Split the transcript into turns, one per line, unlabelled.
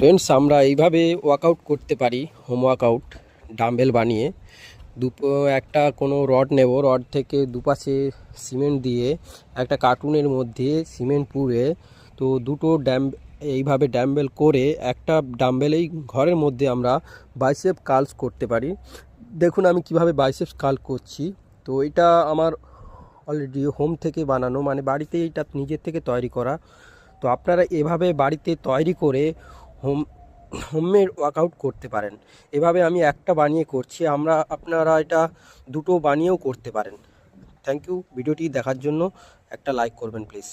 Friends, আমরা এইভাবে workout করতে পারি। হোম ওয়ার্কআউট ডাম্বেল বানিয়ে একটা কোনো রড নেব, রড থেকে দুপাশে সিমেন্ট দিয়ে একটা কার্টুনের মধ্যে সিমেন্ট পুড়ে তো দুটো এইভাবে ডাম্বেল করে একটা ডাম্বেলেই ঘরের মধ্যে আমরা বাইসেপ কার্লস করতে পারি। দেখুন আমি কিভাবে বাইসেপ কার্ল করছি। তো এটা আমার অলরেডি হোম থেকে বানানো, মানে বাড়িতে এটা নিজের থেকে তৈরি করা। তো আপনারা এভাবে বাড়িতে তৈরি করে হোমমেড ওয়ার্কআউট করতে পারেন। এভাবে আমি একটা বানিয়ে করছি, আপনারা এটা দুটো বানিয়েও করতে পারেন। থ্যাংক ইউ ভিডিওটি দেখার জন্য। একটা লাইক করবেন প্লিজ।